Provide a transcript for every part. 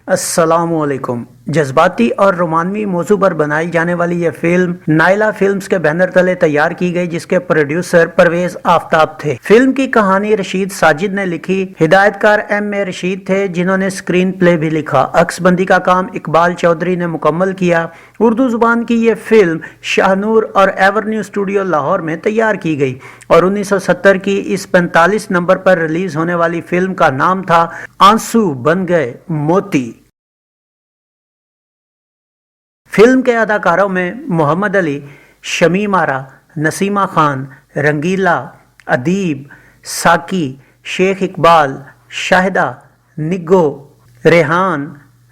अस्सलामु अलैकुम। जज्बाती और रोमानवी मौजू पर बनाई जाने वाली यह फिल्म नायला फिल्म्स के बैनर तले तैयार की गई, जिसके प्रोड्यूसर परवेज आफताब थे। फिल्म की कहानी रशीद साजिद ने लिखी। हिदायतकार M.A. रशीद थे, जिन्होंने स्क्रीन प्ले भी लिखा। अक्सबंदी का काम इकबाल चौधरी ने मुकम्मल किया। उर्दू जुबान की यह फिल्म शाहनूर और एवरन्यू स्टूडियो लाहौर में तैयार की गई और 1970 की इस 45 नंबर पर रिलीज होने वाली फिल्म का नाम था आंसू बन गए मोती। फिल्म के अदाकारों में मोहम्मद अली, शमीम आरा, नसीमा खान, रंगीला, अदीब, साकी, शेख इकबाल, शाहिदा, निग्गो, रेहान,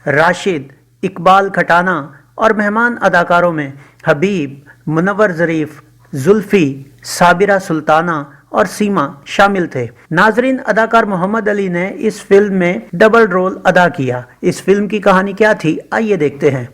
राशिद, इकबाल खटाना और मेहमान अदाकारों में हबीब, मुनव्वर ज़रीफ, जुल्फी, साबिरा सुल्ताना और सीमा शामिल थे। नाजरीन, अदाकार मोहम्मद अली ने इस फिल्म में डबल रोल अदा किया। इस फिल्म की कहानी क्या थी, आइए देखते हैं।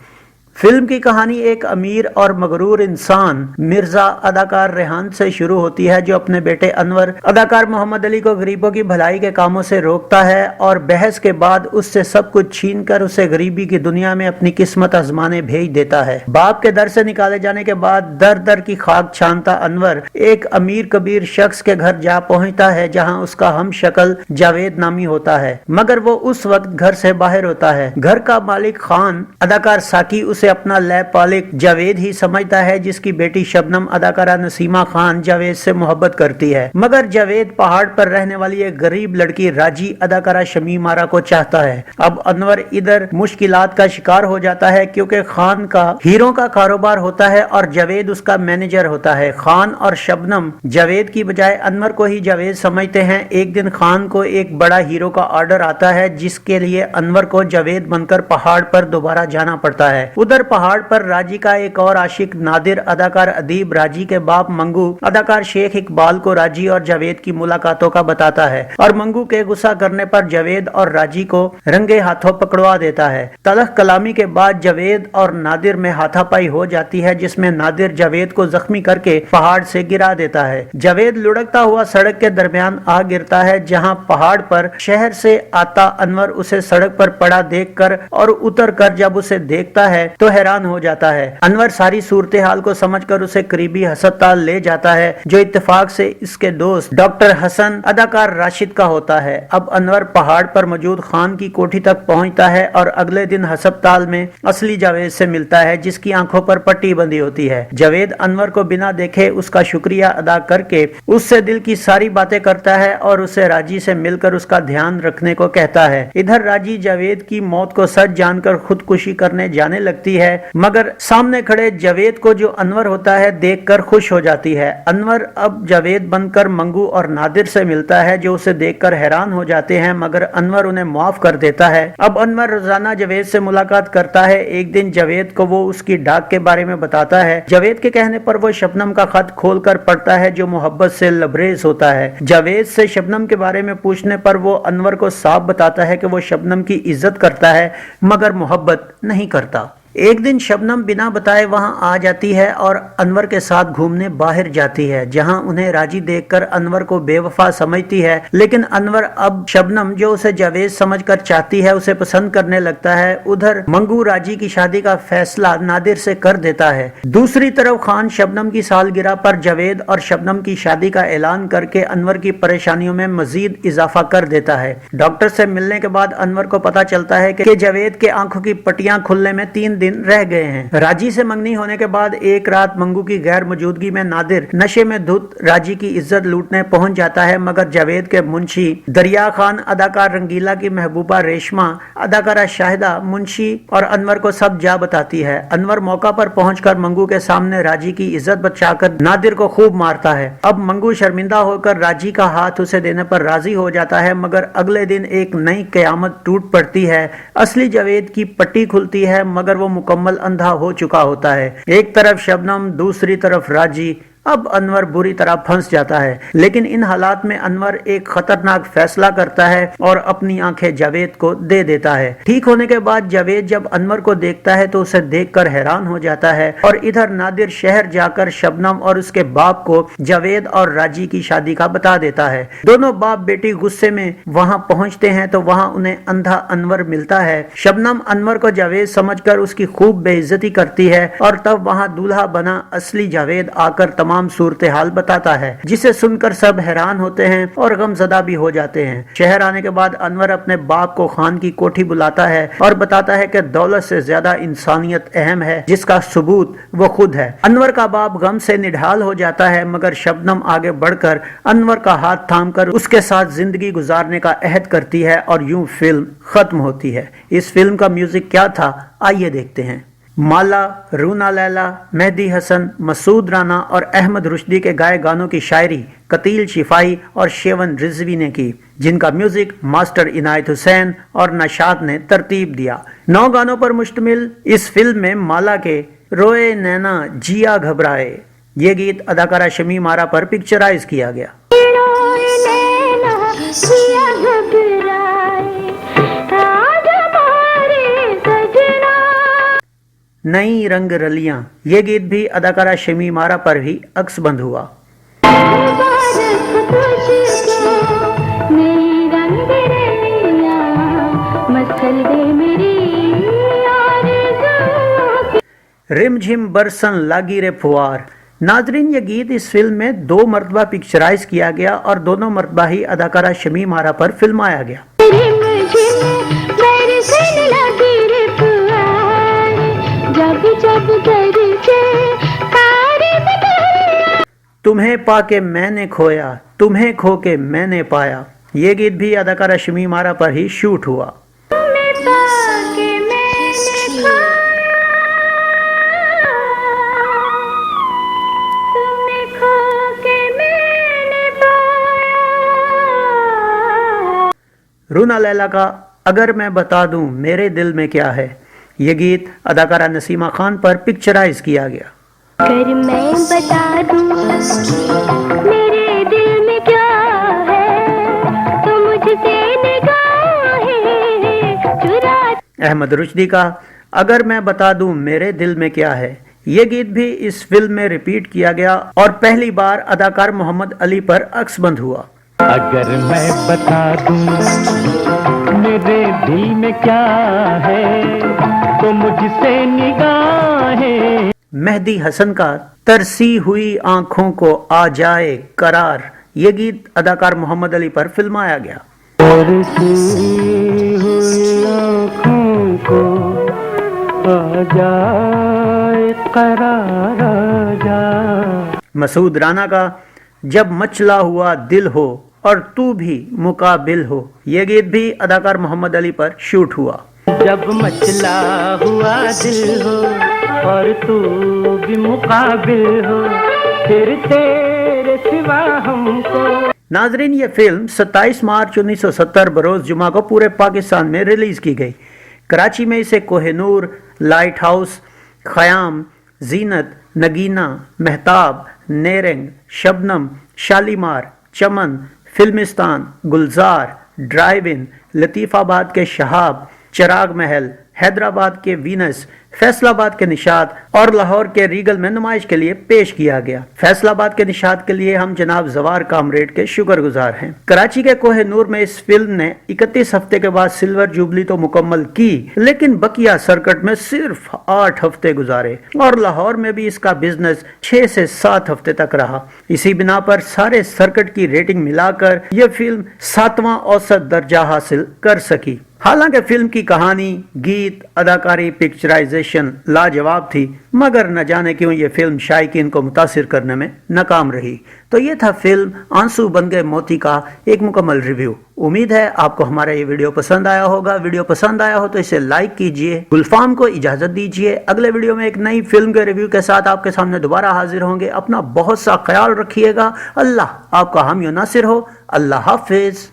फिल्म की कहानी एक अमीर और मगरूर इंसान मिर्जा अदाकार रेहान से शुरू होती है, जो अपने बेटे अनवर अदाकार मोहम्मद अली को गरीबों की भलाई के कामों से रोकता है और बहस के बाद उससे सब कुछ छीनकर उसे गरीबी की दुनिया में अपनी किस्मत आजमाने भेज देता है। बाप के दर से निकाले जाने के बाद दर दर की खाक छानता अनवर एक अमीर कबीर शख्स के घर जा पहुंचता है, जहां उसका हम शक्ल जावेद नामी होता है, मगर वो उस वक्त घर से बाहर होता है। घर का मालिक खान अदाकार साकी उसे अपना लैब पालिक जावेद ही समझता है, जिसकी बेटी शबनम अदाकारा नसीमा खान जावेद से मोहब्बत करती है, मगर जावेद पहाड़ पर रहने वाली एक गरीब लड़की राजी अदाकारा शमीम आरा को चाहता है। अब अनवर इधर मुश्किलात का शिकार हो जाता है, क्योंकि खान का हीरों का कारोबार होता है और जावेद उसका मैनेजर होता है। खान और शबनम जावेद की बजाय अनवर को ही जावेद समझते हैं। एक दिन खान को एक बड़ा हीरो का ऑर्डर आता है, जिसके लिए अनवर को जावेद बनकर पहाड़ पर दोबारा जाना पड़ता है। उधर पहाड़ पर राजी का एक और आशिक नादिर अदाकार अदीब राजी के बाप मंगू अदाकार शेख इकबाल को राजी और जावेद की मुलाकातों का बताता है और मंगू के गुस्सा करने पर जावेद और राजी को रंगे हाथों पकड़वा देता है। तलख कलामी के बाद जावेद और नादिर में हाथापाई हो जाती है, जिसमें नादिर जावेद को जख्मी करके पहाड़ से गिरा देता है। जावेद लुढ़कता हुआ सड़क के दरमियान आ गिरता है, जहां पहाड़ पर शहर से आता अनवर उसे सड़क पर पड़ा देखकर और उतर कर जब उसे देखता है तो हैरान हो जाता है। अनवर सारी सूरत हाल को समझकर उसे करीबी अस्पताल ले जाता है, जो इत्तेफाक से इसके दोस्त डॉक्टर हसन अदाकार राशिद का होता है। अब अनवर पहाड़ पर मौजूद खान की कोठी तक पहुंचता है और अगले दिन अस्पताल में असली जावेद से मिलता है, जिसकी आंखों पर पट्टी बंधी होती है। जावेद अनवर को बिना देखे उसका शुक्रिया अदा करके उससे दिल की सारी बातें करता है और उसे राजी से मिलकर उसका ध्यान रखने को कहता है। इधर राजी जावेद की मौत को सच जानकर खुदकुशी करने जाने लगती है, मगर सामने खड़े जावेद को जो अनवर होता है देखकर खुश हो जाती है। अनवर अब जावेद बनकर मंगू और नादिर से मिलता है, जो उसे देखकर हैरान हो जाते हैं, मगर अनवर उन्हें माफ कर देता है। अब अनवर रोजाना जावेद से मुलाकात करता है। एक दिन जावेद को वो उसकी डाक के बारे में बताता है। जावेद के कहने पर वो शबनम का खत खोलकर पढ़ता है, जो मोहब्बत से लबरेज होता है। जावेद से शबनम के बारे में पूछने पर वो अनवर को साफ बताता है कि वो शबनम की इज्जत करता है, मगर मोहब्बत नहीं करता। एक दिन शबनम बिना बताए वहां आ जाती है और अनवर के साथ घूमने बाहर जाती है, जहां उन्हें राजी देखकर अनवर को बेवफा समझती है, लेकिन अनवर अब शबनम जो उसे जावेद समझकर चाहती है उसे पसंद करने लगता है। उधर मंगू राजी की शादी का फैसला नादिर से कर देता है। दूसरी तरफ खान शबनम की सालगिरह पर जावेद और शबनम की शादी का ऐलान करके अनवर की परेशानियों में मजीद इजाफा कर देता है। डॉक्टर से मिलने के बाद अनवर को पता चलता है कि जावेद के आंखों की पट्टियां खुलने में 3 दिन रह गए हैं। राजी से मंगनी होने के बाद एक रात मंगू की गैर मौजूदगी में नादिर नशे में धुत राजी की इज्जत लूटने पहुंच जाता है, मगर जावेद के मुंशी दरिया खान अदाकार रंगीला की महबूबा रेशमा अदाकारा शाहिदा मुंशी और अनवर को सब जा बताती है। अनवर मौका पर पहुंचकर मंगू के सामने राजी की इज्जत बचाकर नादिर को खूब मारता है। अब मंगू शर्मिंदा होकर राजी का हाथ उसे देने पर राजी हो जाता है, मगर अगले दिन एक नई कयामत टूट पड़ती है। असली जावेद की पट्टी खुलती है, मगर वो मुकम्मल अंधा हो चुका होता है। एक तरफ शबनम, दूसरी तरफ राजी اب انور بری طرح پھنس جاتا ہے، لیکن ان حالات میں انور ایک خطرناک فیصلہ کرتا ہے اور اپنی آنکھیں جاوید کو دے دیتا ہے۔ ٹھیک ہونے کے بعد جاوید جب انور کو دیکھتا ہے تو اسے دیکھ کر حیران ہو جاتا ہے، اور ادھر نادر شہر جا کر شبنم اور اس کے باپ کو جاوید اور راجی کی شادی کا بتا دیتا ہے۔ دونوں باپ بیٹی غصے میں وہاں پہنچتے ہیں تو وہاں انہیں اندھا انور ملتا ہے۔ شبنم انور کو جاوید سمجھ کر اس کی خوب بے عزتی کرتی ہے، اور تب وہاں دولہا بنا اصلی جاوید آ کر تمام صورتحال بتاتا ہے، جسے سن کر سب حیران ہوتے ہیں اور غم زدہ بھی ہو جاتے ہیں۔ شہر آنے کے بعد انور اپنے باپ کو خان کی کوٹھی بلاتا ہے اور بتاتا ہے کہ دولت سے زیادہ انسانیت اہم ہے، جس کا ثبوت وہ خود ہے۔ انور کا باپ غم سے نڈھال ہو جاتا ہے، مگر شبنم آگے بڑھ کر انور کا ہاتھ تھام کر اس کے ساتھ زندگی گزارنے کا عہد کرتی ہے، اور یوں فلم ختم ہوتی ہے۔ اس فلم کا میوزک کیا تھا، آئیے دیکھتے ہیں۔ مالا، رونا لیلا، مہدی حسن، مسعود رانا اور احمد رشدی کے گائے گانوں کی شاعری قتیل شفائی اور شیون رضوی نے کی، جن کا میوزک ماسٹر عنایت حسین اور نشاط نے ترتیب دیا۔ 9 گانوں پر مشتمل اس فلم میں مالا کے روئے نینا جیا گھبرائے یہ گیت اداکارہ شمیم آرا پر پکچرائز کیا گیا۔ نئی رنگ رلیاں یہ گیت بھی اداکارہ شمیم آرا پر ہی عکس بند ہوا۔ رم جھم برسن لاگی رے پھوار۔ ناظرین، یہ گیت اس فلم میں 2 مرتبہ پکچرائز کیا گیا اور دونوں مرتبہ ہی اداکارہ شمیم آرا پر فلمایا گیا۔ تمہیں پا کے میں نے کھویا، تمہیں کھو کے میں نے پایا یہ گیت بھی اداکارہ شمیم آرا پر ہی شوٹ ہوا۔ رونا لیلا کا اگر میں بتا دوں میرے دل میں کیا ہے یہ گیت اداکارہ نسیمہ خان پر پکچرائز کیا گیا۔ اگر میں بتا دوں میرے دل میں کیا ہے تو مجھ سے نگاہیں چرا۔ احمد رشدی کا اگر میں بتا دوں میرے دل میں کیا ہے یہ گیت بھی اس فلم میں ریپیٹ کیا گیا اور پہلی بار اداکار محمد علی پر عکس بند ہوا۔ اگر میں بتا دوں میرے دل میں کیا ہے تو مجھ سے نگاہیں۔ مہدی حسن کا ترسی ہوئی آنکھوں کو آ جائے قرار یہ گیت اداکار محمد علی پر فلمایا گیا۔ ترسی ہوئی آنکھوں کو آ جائے قرار آ جائے۔ مسعود رانا کا جب مچلا ہوا دل ہو اور تو بھی مقابل ہو یہ گیت بھی اداکار محمد علی پر شوٹ ہوا۔ جب مچلا ہوا دل ہو اور تو بھی مقابل ہو پھر تیرے سوا ہم کو۔ ناظرین، یہ فلم 27 مارچ 1970 بروز جمعہ کو پورے پاکستان میں ریلیز کی گئی۔ کراچی میں اسے کوہ نور، لائٹ ہاؤس، خیام، زینت، نگینہ، مہتاب، نیرنگ، شبنم، شالیمار، چمن، فلمستان، گلزار، ڈرائیو ان، لطیف آباد کے شہاب، چراغ محل، حیدرآباد کے وینس، فیصل آباد کے نشاط اور لاہور کے ریگل میں نمائش کے لیے پیش کیا گیا۔ فیصل آباد کے نشاط کے لیے ہم جناب زوار کامریڈ کے شکر گزار ہیں۔ کراچی کے کوہ نور میں اس فلم نے 31 ہفتے کے بعد سلور جوبلی تو مکمل کی، لیکن بقیہ سرکٹ میں صرف 8 ہفتے گزارے، اور لاہور میں بھی اس کا بزنس 6 سے 7 ہفتے تک رہا۔ اسی بنا پر سارے سرکٹ کی ریٹنگ ملا کر یہ فلم 7واں اوسط درجہ حاصل کر سکی۔ حالانکہ فلم کی کہانی، گیت، اداکاری، پکچرائزیشن لاجواب تھی، مگر نہ جانے کیوں یہ فلم شائقین کو متاثر کرنے میں ناکام رہی۔ تو یہ تھا فلم آنسو بن گئے موتی کا ایک مکمل ریویو۔ امید ہے آپ کو ہمارا یہ ویڈیو پسند آیا ہوگا۔ ویڈیو پسند آیا ہو تو اسے لائک کیجئے، گلفام کو اجازت دیجئے۔ اگلے ویڈیو میں ایک نئی فلم کے ریویو کے ساتھ آپ کے سامنے دوبارہ حاضر ہوں گے۔ اپنا بہت سا خیال رکھیے گا۔ اللہ آپ کا حامی و ناصر ہو۔ اللہ حافظ۔